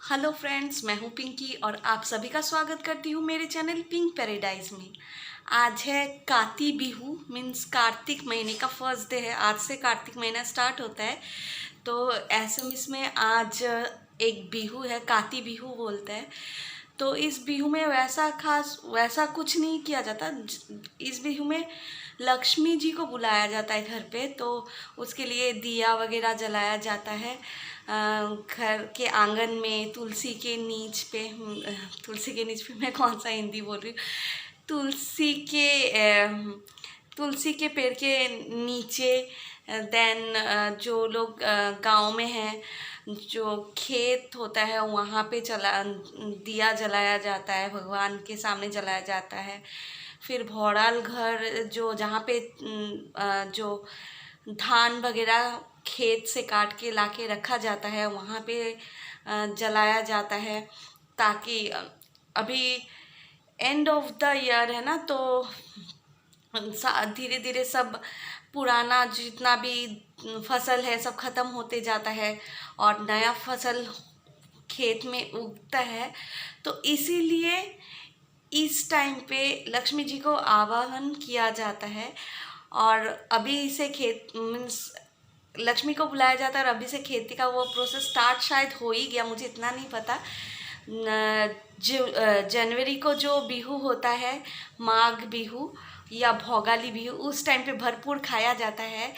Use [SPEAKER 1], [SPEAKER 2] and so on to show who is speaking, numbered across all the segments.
[SPEAKER 1] Hello friends, मैं हूं पिंकी और आप सभी का स्वागत करती हूं मेरे चैनल पिंक पैराडाइज में। आज है काती बिहू, मीन्स कार्तिक महीने का फर्स्ट डे है। आज से कार्तिक महीना स्टार्ट होता है, तो ऐसे में आज एक बिहू है, काती बिहू बोलते हैं। तो इस बिहू में वैसा कुछ नहीं किया जाता। इस बिहू में लक्ष्मी जी को बुलाया जाता है घर पे, तो उसके लिए दिया वगैरह जलाया जाता है। घर के आंगन में तुलसी के नीच पे मैं कौन सा हिंदी बोल रही हूँ, तुलसी के तुलसी के पेड़ के नीचे। देन जो लोग गांव में हैं, जो खेत होता है वहाँ पे दिया जलाया जाता है, भगवान के सामने जलाया जाता है। फिर भौड़ाल घर, जो जहाँ पे जो धान वगैरह खेत से काट के लाके रखा जाता है, वहाँ पे जलाया जाता है, ताकि अभी एंड ऑफ द ईयर है ना, तो धीरे धीरे सब पुराना जितना भी फसल है सब खत्म होते जाता है और नया फसल खेत में उगता है। तो इसीलिए इस टाइम पे लक्ष्मी जी को आवाहन किया जाता है और अभी से खेत मीन्स लक्ष्मी को बुलाया जाता है और अभी से खेती का वो प्रोसेस स्टार्ट शायद हो ही गया, मुझे इतना नहीं पता। जनवरी को जो बिहू होता है, माघ बिहू या भोगाली बिहू, उस टाइम पे भरपूर खाया जाता है,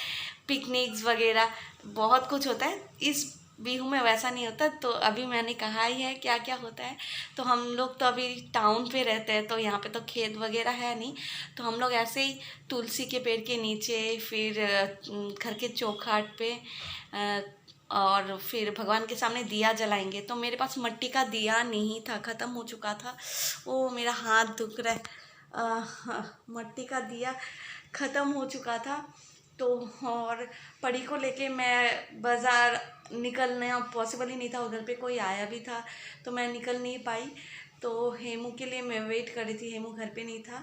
[SPEAKER 1] पिकनिक्स वगैरह बहुत कुछ होता है। इस बिहू में वैसा नहीं होता। तो अभी मैंने कहा ही है क्या क्या होता है। तो हम लोग तो अभी टाउन पे रहते हैं, तो यहाँ पे तो खेत वगैरह है नहीं, तो हम लोग ऐसे ही तुलसी के पेड़ के नीचे, फिर घर के चौखट पे और फिर भगवान के सामने दिया जलाएंगे। तो मेरे पास मिट्टी का दिया नहीं था, ख़त्म हो चुका था। ओ मेरा हाथ दुख रहा है। मिट्टी का दिया ख़त्म हो चुका था। तो और परी को लेके मैं बाज़ार निकलना पॉसिबल ही नहीं था, उधर पे कोई आया भी था तो मैं निकल नहीं पाई। तो हेमू के लिए मैं वेट कर रही थी, हेमू घर पे नहीं था।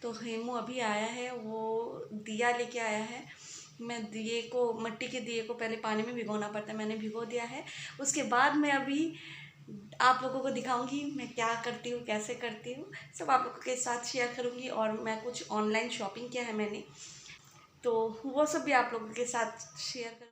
[SPEAKER 1] तो हेमू अभी आया है, वो दिया लेके आया है। मैं दिए को, मिट्टी के दिए को पहले पानी में भिगोना पड़ता है, मैंने भिगो दिया है। उसके बाद मैं अभी आप लोगों को दिखाऊंगी मैं क्या करती हूँ, कैसे करती हूँ, सब आप लोगों के साथ शेयर करूँगी। और मैं कुछ ऑनलाइन शॉपिंग किया है मैंने, तो वो सब भी आप लोगों के साथ शेयर कर।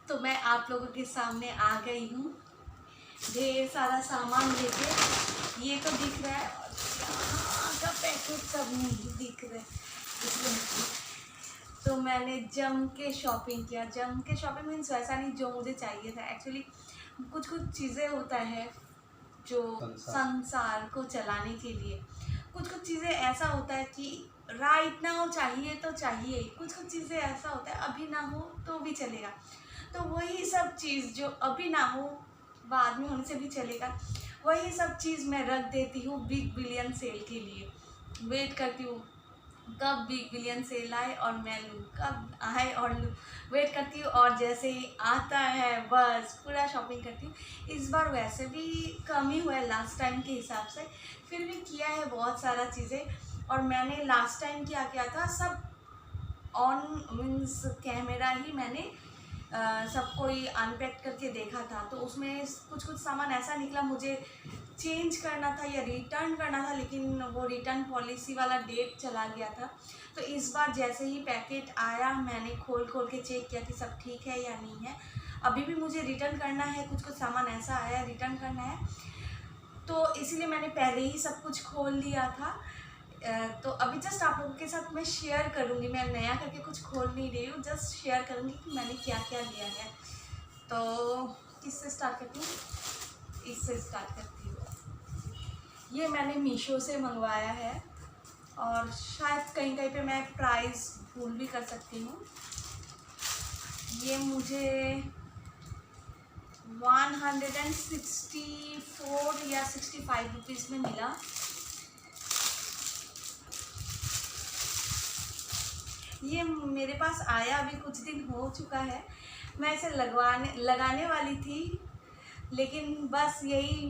[SPEAKER 1] तो मैं आप लोगों के सामने आ गई हूँ ढेर सारा सामान लेके। ये तो दिख रहा है और यहाँ का पैकेट सब नहीं दिख रहा है, इसलिए तो मैंने जम के शॉपिंग किया। जम के शॉपिंग मीन्स वैसा नहीं जो मुझे चाहिए था, एक्चुअली कुछ कुछ चीज़ें होता है जो संसार को चलाने के लिए, कुछ कुछ चीज़ें ऐसा होता है कि राइट ना हो, चाहिए तो चाहिए। कुछ कुछ चीज़ें ऐसा होता है अभी ना हो तो भी चलेगा। तो वही सब चीज़ जो अभी ना हो बाद में होने से भी चलेगा, वही सब चीज़ मैं रख देती हूँ बिग बिलियन सेल के लिए। वेट करती हूँ कब बिग बिलियन सेल आए और मैं लूँ, कब आए और लूँ। वेट करती हूँ और जैसे ही आता है बस पूरा शॉपिंग करती हूँ। इस बार वैसे भी कम ही हुआ है लास्ट टाइम के हिसाब से, फिर भी किया है बहुत सारा चीज़ें। और मैंने लास्ट टाइम क्या किया था, सब ऑन मीन्स कैमरा ही मैंने सब कोई अनपैक करके देखा था। तो उसमें कुछ कुछ सामान ऐसा निकला, मुझे चेंज करना था या रिटर्न करना था, लेकिन वो रिटर्न पॉलिसी वाला डेट चला गया था। तो इस बार जैसे ही पैकेट आया मैंने खोल खोल के चेक किया कि सब ठीक है या नहीं है। अभी भी मुझे रिटर्न करना है, कुछ कुछ सामान ऐसा आया रिटर्न करना है, तो इसीलिए मैंने पहले ही सब कुछ खोल लिया था। तो अभी जस्ट आप लोगों के साथ मैं शेयर करूँगी, मैं नया करके कुछ खोल नहीं रही हूँ, जस्ट शेयर करूँगी कि मैंने क्या क्या लिया है। तो किससे स्टार्ट करती हूँ, इससे स्टार्ट करती हूँ। ये मैंने मीशो से मंगवाया है और शायद कहीं कहीं पे मैं प्राइस भूल भी कर सकती हूँ। ये मुझे 164 या 65 रुपीज़ में मिला। ये मेरे पास आया अभी कुछ दिन हो चुका है। मैं इसे लगाने वाली थी, लेकिन बस यही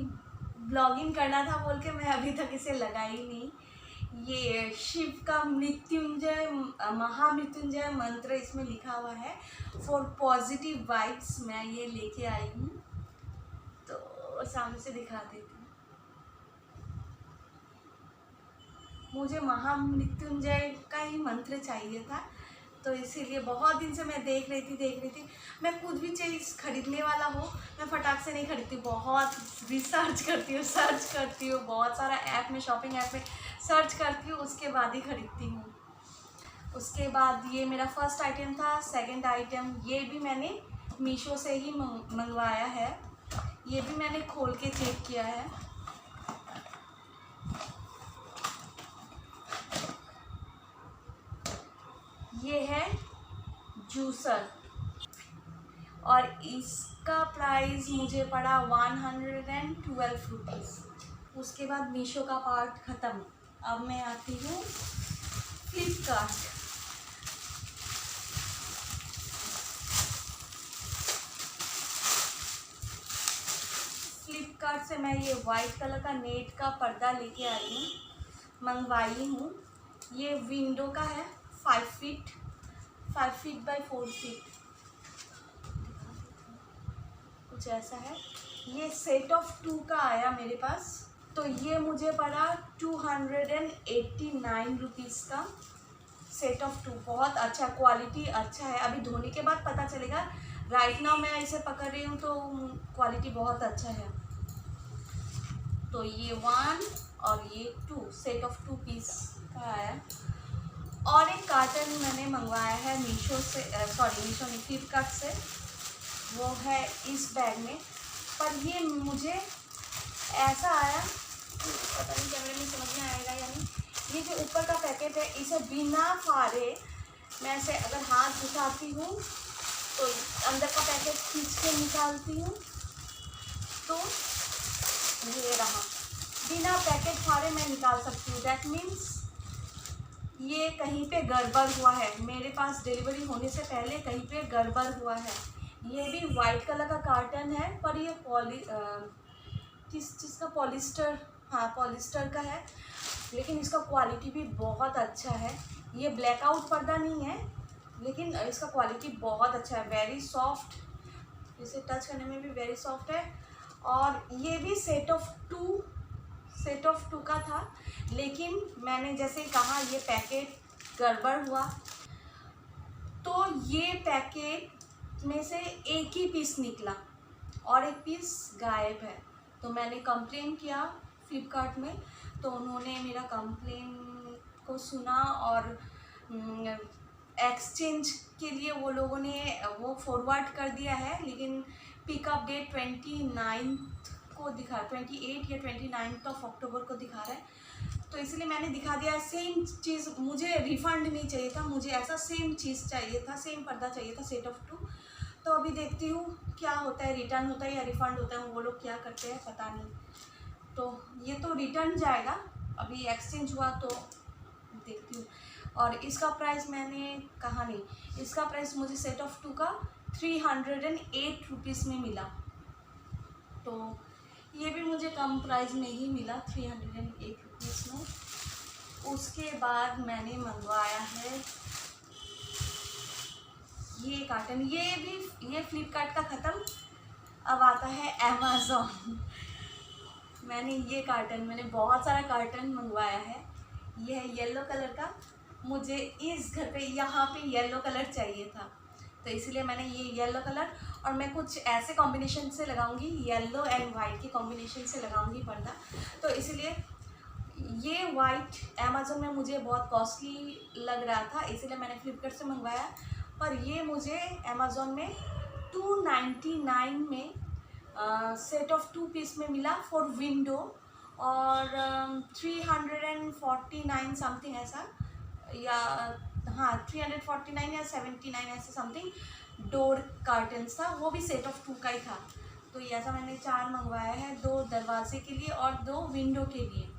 [SPEAKER 1] ब्लॉगिंग करना था बोल के मैं अभी तक इसे लगाई नहीं। ये शिव का मृत्युंजय महामृत्युंजय मंत्र इसमें लिखा हुआ है, फॉर पॉजिटिव वाइब्स। मैं ये लेके आई हूँ, तो सामने से दिखा देती हूँ। मुझे महामृत्युंजय का ही मंत्र चाहिए था, तो इसीलिए बहुत दिन से मैं देख रही थी। मैं कुछ भी चीज़ खरीदने वाला हो मैं फटाक से नहीं खरीदती, बहुत रिसर्च करती हूँ, बहुत सारा ऐप में, शॉपिंग ऐप में सर्च करती हूँ, उसके बाद ही खरीदती हूँ। उसके बाद ये मेरा फर्स्ट आइटम था। सेकंड आइटम ये भी मैंने मीशो से ही मंगवाया है, ये भी मैंने खोल के चेक किया है। ये है जूसर और इसका प्राइस मुझे पड़ा 112 रुपीज़। उसके बाद मीशो का पार्ट ख़त्म, अब मैं आती हूँ फ्लिपकार्ट। फ्लिपकार्ट से मैं ये वाइट कलर का नेट का पर्दा लेके आई हूँ, मंगवाई हूँ। ये विंडो का है, 5 फीट बाय 4 फीट कुछ ऐसा है। ये सेट ऑफ 2 का आया मेरे पास, तो ये मुझे पड़ा 289 रुपीज़ का सेट ऑफ 2। बहुत अच्छा, क्वालिटी अच्छा है। अभी धोने के बाद पता चलेगा, राइट नाउ मैं इसे पकड़ रही हूँ तो क्वालिटी बहुत अच्छा है। तो ये 1 और ये 2 सेट ऑफ 2 पीस का आया। और एक कार्टन मैंने मंगवाया है मीशो से, मीशो नहीं, फ्लिपकार्ट से, वो है इस बैग में। पर ये मुझे ऐसा आया, पता नहीं कैमरे में समझ में आएगा या नहीं। ये जो ऊपर का पैकेट है, इसे बिना फाड़े मैं इसे अगर हाथ उठाती हूँ तो अंदर का पैकेट खींच के निकालती हूँ, तो ये रहा, बिना पैकेट फाड़े मैं निकाल सकती हूँ। दैट मीन्स ये कहीं पे गड़बड़ हुआ है, मेरे पास डिलीवरी होने से पहले कहीं पे गड़बड़ हुआ है। ये भी वाइट कलर का कार्टन है, पर ये किस चीज़ का, पॉलिस्टर, हाँ पॉलिस्टर का है, लेकिन इसका क्वालिटी भी बहुत अच्छा है। ये ब्लैकआउट पर्दा नहीं है, लेकिन इसका क्वालिटी बहुत अच्छा है, वेरी सॉफ्ट, इसे टच करने में भी वेरी सॉफ्ट है। और ये भी सेट ऑफ टू का था, लेकिन मैंने जैसे कहा ये पैकेट गड़बड़ हुआ, तो ये पैकेट में से एक ही पीस निकला और एक पीस गायब है। तो मैंने कंप्लेन किया फ्लिपकार्ट में, तो उन्होंने मेरा कंप्लेन को सुना और एक्सचेंज के लिए वो लोगों ने वो फॉरवर्ड कर दिया है, लेकिन पिकअप डेट 29 को दिखा, 28 या 29 ऑफ अक्टूबर को दिखा रहा है। तो इसलिए मैंने दिखा दिया। सेम चीज़, मुझे रिफ़ंड नहीं चाहिए था, मुझे ऐसा सेम चीज़ चाहिए था, सेम पर्दा चाहिए था, सेट ऑफ 2। तो अभी देखती हूँ क्या होता है, रिटर्न होता है या रिफ़ंड होता है, वो लोग क्या करते हैं पता नहीं। तो ये तो रिटर्न जाएगा, अभी एक्सचेंज हुआ तो देखती हूँ। और इसका प्राइस मैंने कहा नहीं, इसका प्राइस मुझे सेट ऑफ 2 का 308 रुपीज़ में मिला। तो ये भी मुझे कम प्राइस में ही मिला 308 रुपीज़ में। उसके बाद मैंने मंगवाया है ये कार्टन, ये फ्लिपकार्ट का ख़त्म, अब आता है अमेज़ॉन। मैंने बहुत सारा कार्टन मंगवाया है। ये है येलो कलर का, मुझे इस घर पे यहाँ पे येलो कलर चाहिए था, तो इसलिए मैंने ये येलो कलर, और मैं कुछ ऐसे कॉम्बिनेशन से लगाऊंगी, येलो एंड वाइट के कॉम्बिनेशन से लगाऊंगी पर्दा, तो इसलिए ये वाइट अमेज़ॉन में मुझे बहुत कॉस्टली लग रहा था, इसलिए मैंने फ्लिपकार्ट से मंगवाया। पर ये मुझे अमेज़ॉन में 299 में सेट ऑफ 2 पीस में मिला फॉर विंडो, और 349 समथिंग ऐसा, या हाँ 349 या 79 ऐसे समथिंग डोर कार्टन्स था, वो भी सेट ऑफ 2 का ही था। तो ये ऐसा मैंने 4 मंगवाया है, 2 दरवाजे के लिए और 2 विंडो के लिए।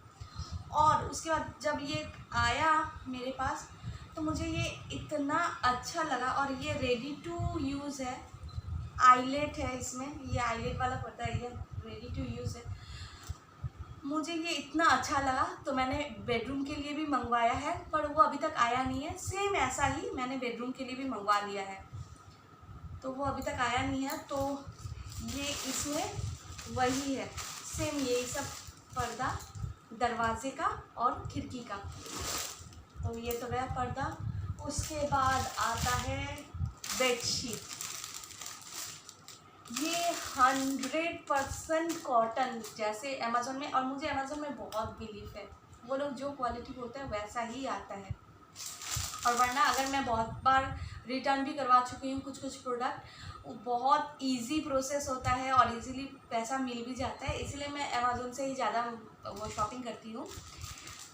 [SPEAKER 1] और उसके बाद जब ये आया मेरे पास तो मुझे ये इतना अच्छा लगा, और ये रेडी टू यूज़ है, आईलेट है इसमें, ये आईलेट वाला पर्दा है, ये रेडी टू यूज़ है। मुझे ये इतना अच्छा लगा तो मैंने बेडरूम के लिए भी मंगवाया है, पर वो अभी तक आया नहीं है। सेम ऐसा ही मैंने बेडरूम के लिए भी मंगवा लिया है, तो वो अभी तक आया नहीं है। तो ये इसमें वही है, सेम यही सब पर्दा, दरवाजे का और खिड़की का। तो ये तो गया पर्दा। उसके बाद आता है बेडशीट। ये 100% कॉटन, जैसे अमेज़ॉन में, और मुझे अमेज़ॉन में बहुत बिलीफ है, वो लोग जो क्वालिटी बोलते हैं वैसा ही आता है। और वरना अगर मैं बहुत बार रिटर्न भी करवा चुकी हूँ कुछ प्रोडक्ट, बहुत इजी प्रोसेस होता है और इजीली पैसा मिल भी जाता है, इसलिए मैं अमेज़ॉन से ही ज़्यादा वो शॉपिंग करती हूँ।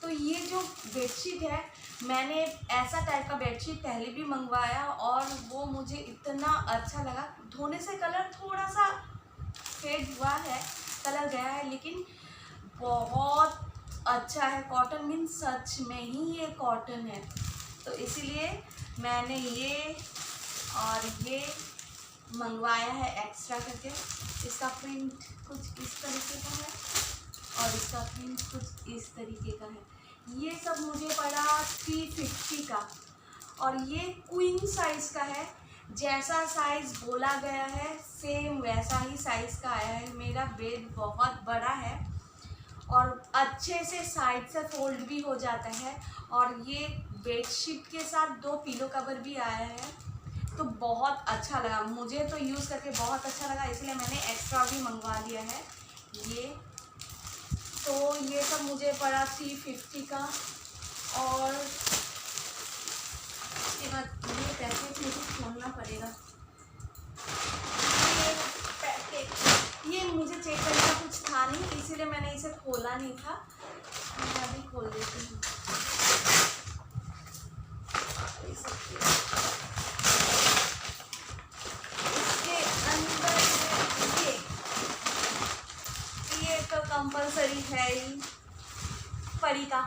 [SPEAKER 1] तो ये जो बेडशीट है, मैंने ऐसा टाइप का बेडशीट पहले भी मंगवाया और वो मुझे इतना अच्छा लगा। धोने से कलर थोड़ा सा फेड हुआ है, कलर गया है, लेकिन बहुत अच्छा है। कॉटन मीन्स सच में ही ये कॉटन है, तो इसीलिए मैंने ये और ये मंगवाया है एक्स्ट्रा करके। इसका प्रिंट कुछ इस तरीके का है और इसका प्रिंट कुछ इस तरीके का है। ये सब मुझे पड़ा 350 का, और ये क्वीन साइज़ का है। जैसा साइज़ बोला गया है सेम वैसा ही साइज़ का आया है। मेरा बेड बहुत बड़ा है और अच्छे से साइड से फोल्ड भी हो जाता है, और ये बेडशीट के साथ 2 पिलो कवर भी आया है, तो बहुत अच्छा लगा मुझे। तो यूज़ करके बहुत अच्छा लगा, इसलिए मैंने एक्स्ट्रा भी मंगवा लिया है ये। तो ये सब मुझे पड़ा 350 का। और इसके बाद ये पैकेट मुझे खोलना पड़ेगा। ये पैकेट, ये मुझे चेक करने का कुछ था नहीं, इसीलिए मैंने इसे खोला नहीं था। मैं अभी खोल देती हूँ। इसके अंदर ये तो कंपलसरी है ही, परी का।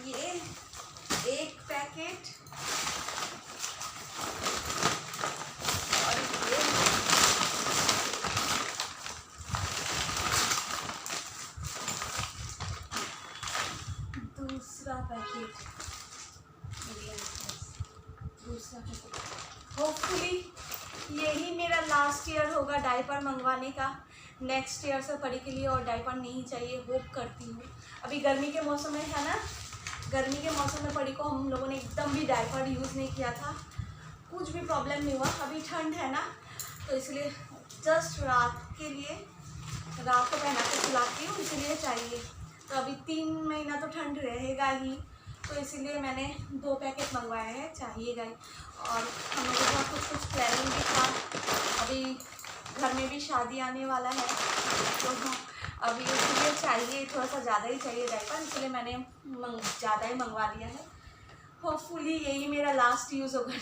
[SPEAKER 1] ये एक पैकेट, और ये दूसरा पैकेट, होपफुली यही मेरा लास्ट ईयर होगा डायपर मंगवाने का। नेक्स्ट ईयर से परी के लिए और डायपर नहीं चाहिए, होप करती हूँ। अभी गर्मी के मौसम में है ना, गर्मी के मौसम में परी को हम लोगों ने एकदम भी डायपर यूज़ नहीं किया था, कुछ भी प्रॉब्लम नहीं हुआ। अभी ठंड है ना, तो इसलिए जस्ट रात के लिए, रात को पहना के सुलाती हूँ, इसलिए चाहिए। तो अभी 3 महीना तो ठंड रहेगा ही, तो इसीलिए मैंने 2 पैकेट मंगवाए हैं, चाहिएगा ही। और हम लोगों का कुछ प्लानिंग भी था, अभी घर में भी शादी आने वाला है, तो अभी इसलिए चाहिए, थोड़ा सा ज़्यादा ही चाहिए डायपर, इसलिए मैंने ज़्यादा ही मंगवा लिया है। होपफुली यही मेरा लास्ट यूज़ होगा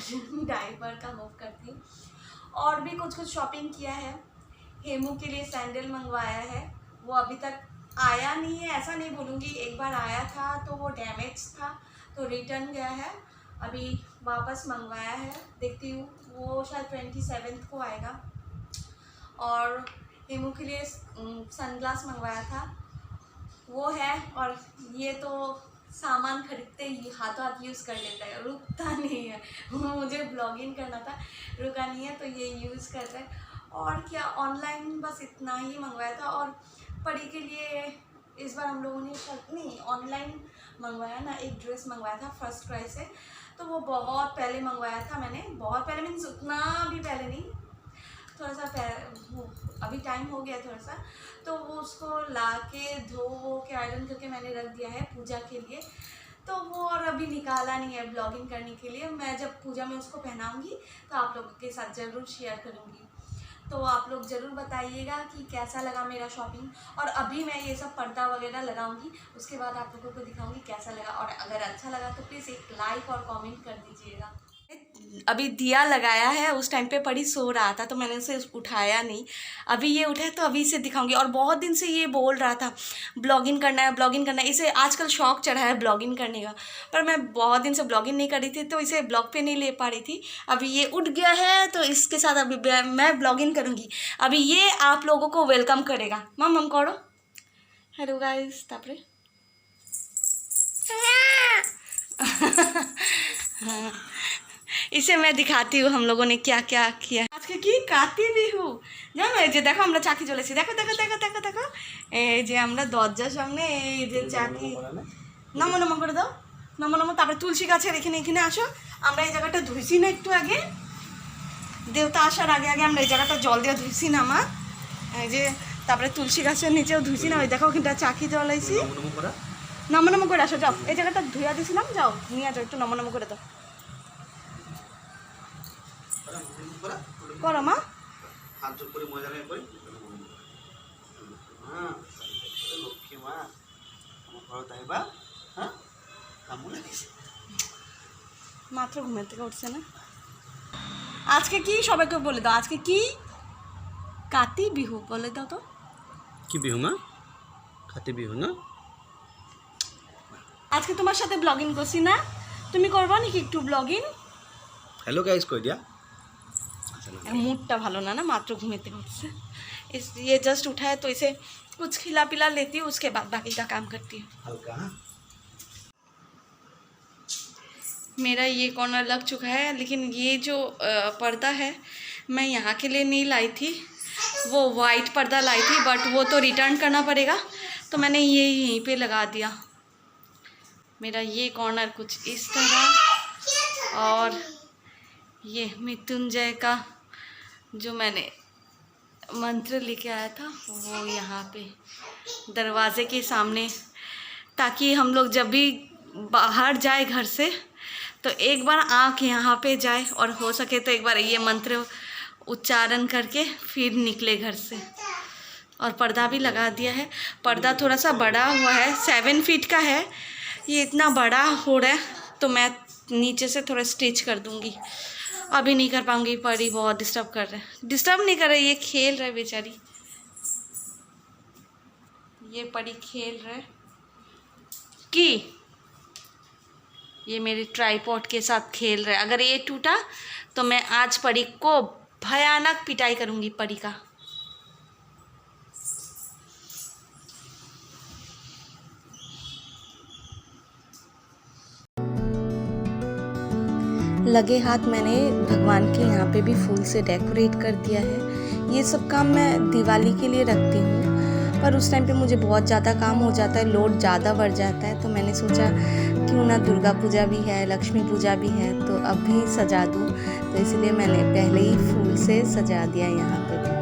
[SPEAKER 1] डायपर का, होप करती हूँ। और भी कुछ शॉपिंग किया है। हेमू के लिए सैंडल मंगवाया है, वो अभी तक आया नहीं है ऐसा नहीं बोलूँगी, एक बार आया था तो वो डैमेज था तो रिटर्न गया है, अभी वापस मंगवाया है, देखती हूँ। वो शायद 27 को आएगा। और हेमू के लिए सनग्लास मंगवाया था, वो है। और ये तो सामान खरीदते ही हाथों हाथ यूज़ कर लेता है, रुकता नहीं है। मुझे ब्लॉगिंग करना था, रुका नहीं है, तो ये यूज़ कर रहा है। और क्या, ऑनलाइन बस इतना ही मंगवाया था। और परी के लिए इस बार हम लोगों ने नहीं ऑनलाइन मंगवाया ना, एक ड्रेस मंगवाया था फर्स्ट क्राई से। तो वो बहुत पहले मंगवाया था मैंने, बहुत पहले मीन्स उतना भी पहले नहीं, थोड़ा सा अभी टाइम हो गया थोड़ा सा। तो वो उसको ला के धो के आयरन करके मैंने रख दिया है पूजा के लिए। तो वो और अभी निकाला नहीं है ब्लॉगिंग करने के लिए। मैं जब पूजा में उसको पहनाऊंगी तो आप लोगों के साथ ज़रूर शेयर करूंगी। तो आप लोग ज़रूर बताइएगा कि कैसा लगा मेरा शॉपिंग। और अभी मैं ये सब पर्दा वगैरह लगाऊंगी, उसके बाद आप लोगों को दिखाऊंगी कैसा लगा। और अगर अच्छा लगा तो प्लीज़ एक लाइक और कमेंट कर दीजिएगा। अभी दिया लगाया है, उस टाइम पे परी सो रहा था तो मैंने उसे उठाया नहीं। अभी ये उठा है तो अभी इसे दिखाऊंगी। और बहुत दिन से ये बोल रहा था ब्लॉगिंग करना है, ब्लॉगिंग करना है। इसे आजकल शौक चढ़ा है ब्लॉगिंग करने का, पर मैं बहुत दिन से ब्लॉगिंग नहीं कर रही थी तो इसे ब्लॉग पे नहीं ले पा रही थी। अभी ये उठ गया है तो इसके साथ अभी मैं ब्लॉगिंग करूँगी। अभी ये आप लोगों को वेलकम करेगा। मम करो हेलो गाइस। तापरे हाँ, इसे मैं दिखाती हूँ हम लोगों ने क्या क्या किया आज के की काती बिहू। জানো এই যে দেখো আমরা চাকি জ্বলেছি, দেখো দেখো দেখো দেখো দেখো এই যে আমরা দরজার সামনে এই যে চাকি নমো নমো করে দাও, নমো নমো। তারপরে তুলসী গাছের এখানে আসো। আমরা এই জায়গাটা ধুইছি না একটু আগে, দেবতা আসার আগে আগে আমরা এই জায়গাটা জল দিয়ে ধুইছি না মা। এই যে তারপরে তুলসী গাছের নিচেও ধুইছি না, ওই দেখো ওখানটা চাকি জ্বলাইছি। নমো নমো করে আসো, যাও এই জায়গাটা ধুইয়া দিয়েছিলাম, যাও নিয়ে যাও একটু নমো নমো করে দাও। করো মা,
[SPEAKER 2] হাত জোর করে মজা লাগে করে। হ্যাঁ লক্ষ্মী মা আমার ঘরে তাইবা। হ্যাঁ কামু লাগিছে,
[SPEAKER 1] মাত্র ঘুমের থেকে উঠছে না। আজকে কি সবাইকে বলে দাও, আজকে কি কাতি বিহু বলে দাও তো।
[SPEAKER 2] কি বিহু মা? কাতি বিহু না?
[SPEAKER 1] আজকে তোমার সাথে ব্লগিং করছি না, তুমি করবা নাকি একটু ব্লগিং?
[SPEAKER 2] হ্যালো গাইস কই দিয়া।
[SPEAKER 1] मूडটা ভালো না, মাত্র ঘুমের থেকে उठছে। ये जस्ट उठा है तो इसे कुछ खिला पिला लेती हूँ, उसके बाद बाकी का काम करती हूँ।
[SPEAKER 2] हल्का
[SPEAKER 1] मेरा ये कॉर्नर लग चुका है, लेकिन ये जो पर्दा है मैं यहाँ के लिए नहीं लाई थी, वो वाइट पर्दा लाई थी, बट वो तो रिटर्न करना पड़ेगा तो मैंने ये यहीं पे लगा दिया। मेरा ये कॉर्नर कुछ इस तरह, और ये मृत्युंजय का जो मैंने मंत्र लेके आया था वो यहाँ पे दरवाज़े के सामने, ताकि हम लोग जब भी बाहर जाए घर से तो एक बार आँख यहाँ पे जाए, और हो सके तो एक बार ये मंत्र उच्चारण करके फिर निकले घर से। और पर्दा भी लगा दिया है। पर्दा थोड़ा सा बड़ा हुआ है, 7 फीट का है, ये इतना बड़ा हो रहा है तो मैं नीचे से थोड़ा स्टिच कर दूँगी। अभी नहीं कर पाऊँगी, परी बहुत डिस्टर्ब कर रहे हैं। डिस्टर्ब नहीं कर रहे, ये खेल रहे बेचारी, ये परी खेल रहे कि ये मेरे ट्राइपॉड के साथ खेल रहे। अगर ये टूटा तो मैं आज परी को भयानक पिटाई करूँगी परी का। लगे हाथ मैंने भगवान के यहाँ पे भी फूल से डेकोरेट कर दिया है। ये सब काम मैं दिवाली के लिए रखती हूँ, पर उस टाइम पे मुझे बहुत ज़्यादा काम हो जाता है, लोड ज़्यादा बढ़ जाता है, तो मैंने सोचा क्यों ना दुर्गा पूजा भी है, लक्ष्मी पूजा भी है, तो अब भी सजा दूँ। तो इसलिए मैंने पहले ही फूल से सजा दिया यहाँ पे भी।